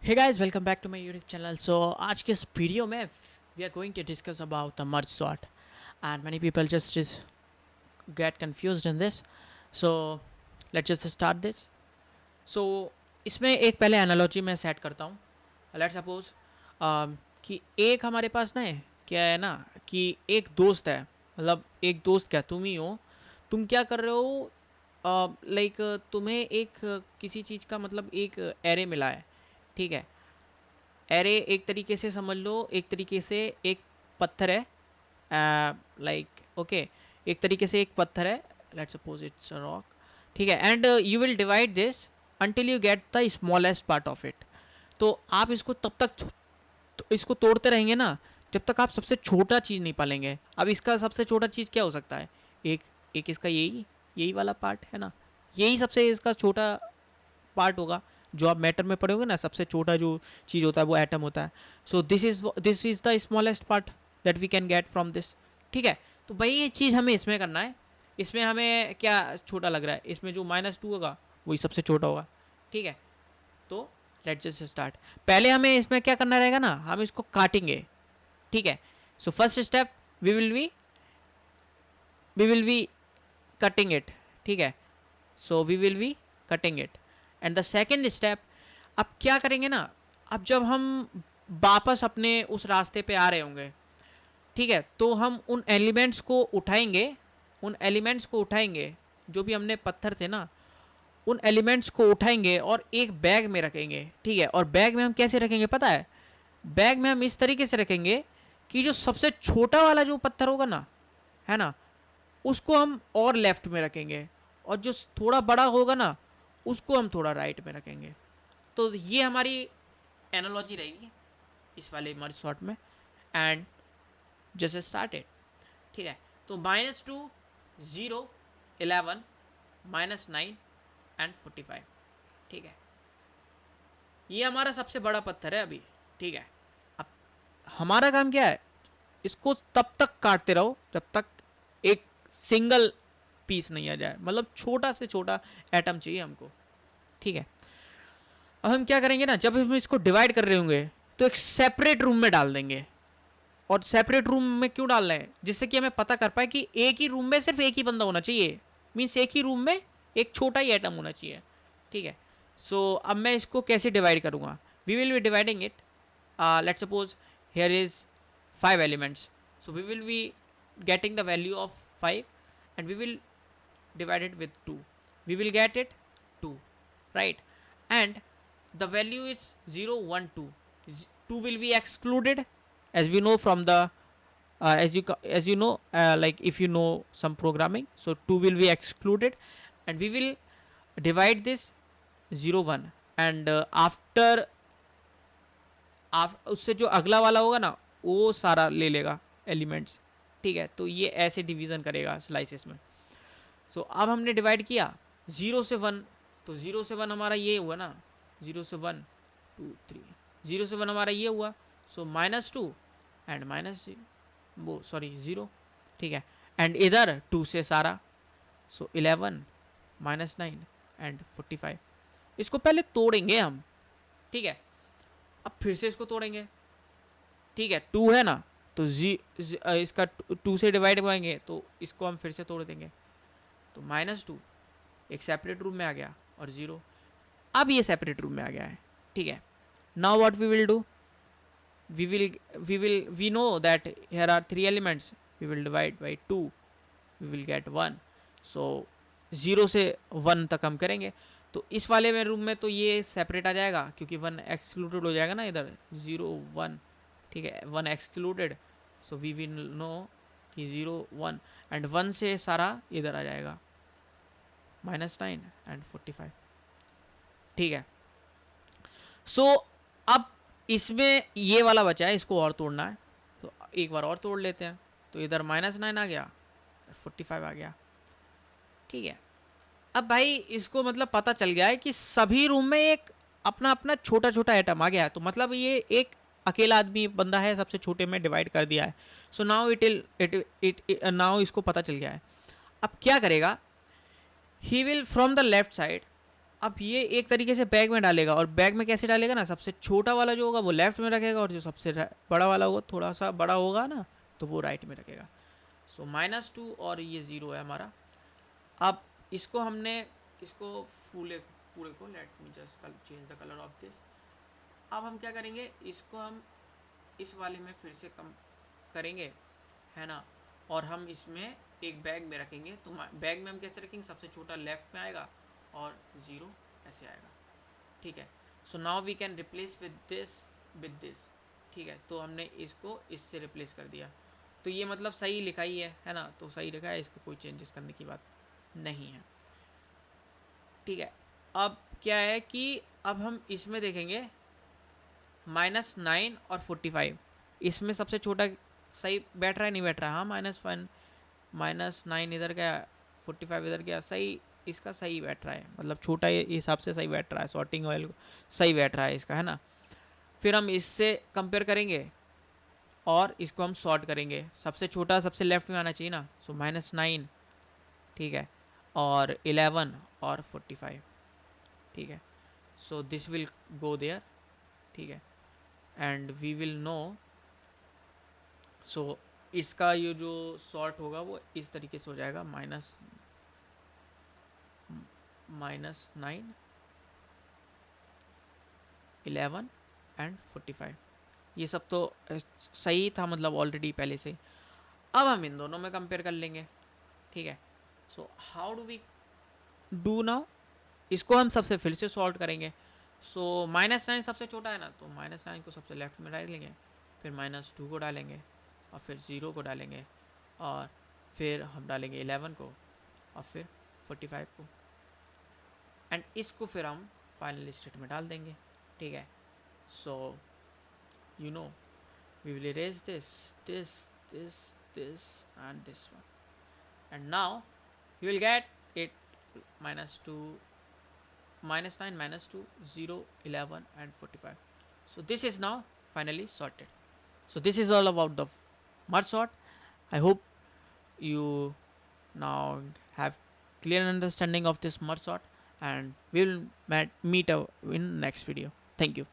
Hey guys, welcome back to my YouTube channel. So आज के इस वीडियो में we are going to discuss about the merge sort, and many people just get confused in this. So let's just start this. So इसमें एक पहले analogy मैं set करता हूँ. लेट्स सपोज कि एक हमारे पास ना है क्या है ना कि एक दोस्त है, मतलब एक दोस्त क्या तुम ही हो. तुम क्या कर रहे हो, लाइक तुम्हें एक किसी चीज़ का मतलब एक एरे मिला है. ठीक है, एरे एक तरीके से समझ लो, एक तरीके से एक पत्थर है, लाइक ओके, एक तरीके से एक पत्थर है. Let's suppose it's a rock. ठीक है, and you will divide this until you get the smallest part of it. तो आप इसको तब तक तो इसको तोड़ते रहेंगे ना जब तक आप सबसे छोटा चीज़ नहीं पालेंगे. अब इसका सबसे छोटा चीज़ क्या हो सकता है? एक एक इसका यही यही वाला पार्ट है ना, यही सबसे इसका छोटा पार्ट होगा. जो आप मैटर में पढ़ोगे ना, सबसे छोटा जो चीज़ होता है वो एटम होता है. So this is the smallest part that we can get from this. ठीक है, तो भाई ये चीज़ हमें इसमें करना है. इसमें हमें क्या छोटा लग रहा है? इसमें जो -2 होगा वही सबसे छोटा होगा. ठीक है, तो लेट्स जस्ट स्टार्ट. पहले हमें इसमें क्या करना रहेगा ना, हम इसको काटेंगे. ठीक है, so first step we will be cutting it. ठीक है, so we will be cutting it. And the second step, अब क्या करेंगे ना, अब जब हम वापस अपने उस रास्ते पे आ रहे होंगे, ठीक है, तो हम उन एलिमेंट्स को उठाएंगे जो भी हमने पत्थर थे ना, उन एलिमेंट्स को उठाएंगे और एक बैग में रखेंगे. ठीक है, और बैग में हम कैसे रखेंगे पता है? बैग में हम इस तरीके से रखेंगे कि जो सबसे छोटा वाला जो पत्थर होगा ना, है ना, उसको हम और लेफ्ट में रखेंगे, और जो थोड़ा बड़ा होगा ना उसको हम थोड़ा राइट में रखेंगे. तो ये हमारी एनालॉजी रहेगी इस वाले मर्ज शॉट में. एंड जैसे स्टार्टेड. ठीक है, तो -2, 0, 11, -9 एंड 45. ठीक है, ये हमारा सबसे बड़ा पत्थर है अभी. ठीक है, अब हमारा काम क्या है? इसको तब तक काटते रहो जब तक एक सिंगल पीस नहीं आ जाए, मतलब छोटा से छोटा एटम चाहिए हमको. ठीक है, अब हम क्या करेंगे ना, जब हम इसको डिवाइड कर रहे होंगे तो एक सेपरेट रूम में डाल देंगे. और सेपरेट रूम में क्यों डाल रहे हैं? जिससे कि हमें पता कर पाए कि एक ही रूम में सिर्फ एक ही बंदा होना चाहिए. मीन्स एक ही रूम में एक छोटा ही एटम होना चाहिए. ठीक है, सो अब मैं इसको कैसे डिवाइड करूँगा? We will be dividing it. Let's suppose here is 5 elements. So we will be getting the value of 5 and we will divide it with 2. We will get it 2, right? And the value is 0, 1, 2. 2 will be excluded, as we know from the as you know, like if you know some programming, so 2 will be excluded. And we will divide this 0, 1. And after उससे जो अगला वाला होगा ना वो सारा ले लेगा एलिमेंट्स. ठीक है, तो ये ऐसे डिवीज़न करेगा स्लाइसेस में. सो अब हमने डिवाइड किया 0 से 1. तो 0 से 1 हमारा ये हुआ ना, 0 से 1, 2, 3, 0 से 1 हमारा ये हुआ. सो -2 एंड वो सॉरी 0. ठीक है, एंड इधर 2 से सारा. सो 11, -9 एंड 45. इसको पहले तोड़ेंगे हम. ठीक है, अब फिर से इसको तोड़ेंगे. ठीक है, 2 है ना, तो इसका 2 से डिवाइड करेंगे तो इसको हम फिर से तोड़ देंगे. तो -2 एक सेपरेट रूम में आ गया और 0 अब ये सेपरेट रूम में आ गया है. ठीक है, now what we will do, we know that here are 3 elements. We will divide by 2, we will get 1. So 0 से 1 तक हम करेंगे. तो इस वाले में रूम में तो ये सेपरेट आ जाएगा क्योंकि 1 एक्सक्लूडेड हो जाएगा ना इधर. 0, 1. ठीक है, 1 excluded. So we will know कि 0, 1 एंड 1 से सारा इधर आ जाएगा, -9 एंड 45. ठीक है, सो अब इसमें ये वाला बचा है, इसको और तोड़ना है. तो एक बार और तोड़ लेते हैं. तो इधर -9 आ गया, 45 आ गया. ठीक है, अब भाई इसको मतलब पता चल गया है कि सभी रूम में एक अपना अपना छोटा छोटा आइटम आ गया है. तो मतलब ये एक अकेला आदमी बंदा है, सबसे छोटे में डिवाइड कर दिया है. सो नाउ नाउ इसको पता चल गया है. अब क्या करेगा? He will from the left side अब ये एक तरीके से बैग में डालेगा, और बैग में कैसे डालेगा ना, सबसे छोटा वाला जो होगा वो लेफ्ट में रखेगा, और जो सबसे बड़ा वाला होगा, थोड़ा सा बड़ा होगा ना, तो वो राइट में रखेगा। सो -2 और ये 0 है हमारा। अब इसको हमने, इसको पूरे पूरे को, let me just change the colour of this. अब हम क्या करेंगे, इसको हम इस वाले में फिर से कम करेंगे, है ना, और हम इसमें एक बैग में रखेंगे। तो बैग में हम कैसे रखेंगे, सबसे छोटा लेफ्ट में आएगा और 0 ऐसे आएगा, ठीक है। So now we can replace with this, ठीक है। तो हमने इसको इससे रिप्लेस कर दिया, तो ये मतलब सही लिखा ही है ना, तो सही लिखा है, इसको कोई चेंजेस करने की बात नहीं है, ठीक है। अब क्या है कि अब हम इसमें देखेंगे -9 और 45, इसमें सबसे छोटा सही बैठ रहा है नहीं बैठ रहा है, हाँ -1 -9 इधर गया, 45 इधर गया, सही इसका सही बैठ रहा है, मतलब छोटा हिसाब से सही बैठ रहा है, सॉर्टिंग ऑयल सही बैठ रहा है इसका, है ना। फिर हम इससे कंपेयर करेंगे और इसको हम सॉर्ट करेंगे, सबसे छोटा सबसे लेफ्ट में आना चाहिए ना। सो -9, ठीक है, और 11 और 45, ठीक है। So this will go there, ठीक है, and we will know. So इसका ये जो सॉर्ट होगा वो इस तरीके से हो जाएगा, -9, 11 एंड 45, ये सब तो सही था, मतलब ऑलरेडी पहले से। अब हम इन दोनों में कंपेयर कर लेंगे, ठीक है। So how do we do now, इसको हम सबसे फिर से सॉल्व करेंगे। सो -9 सबसे छोटा है ना, तो -9 को सबसे लेफ्ट में डालेंगे, फिर -2 को डालेंगे, और फिर 0 को डालेंगे, और फिर हम डालेंगे 11 को, और फिर 45 को, एंड इसको फिर हम फाइनल स्टेट में डाल देंगे, ठीक है। सो you know we will erase this and this one, and now you will get it -2, -9, -2, 0, 11 and 45. So this is now finally sorted. So this is all about the merge sort. I hope you now have clear understanding of this merge sort, and we will meet in next video. Thank you.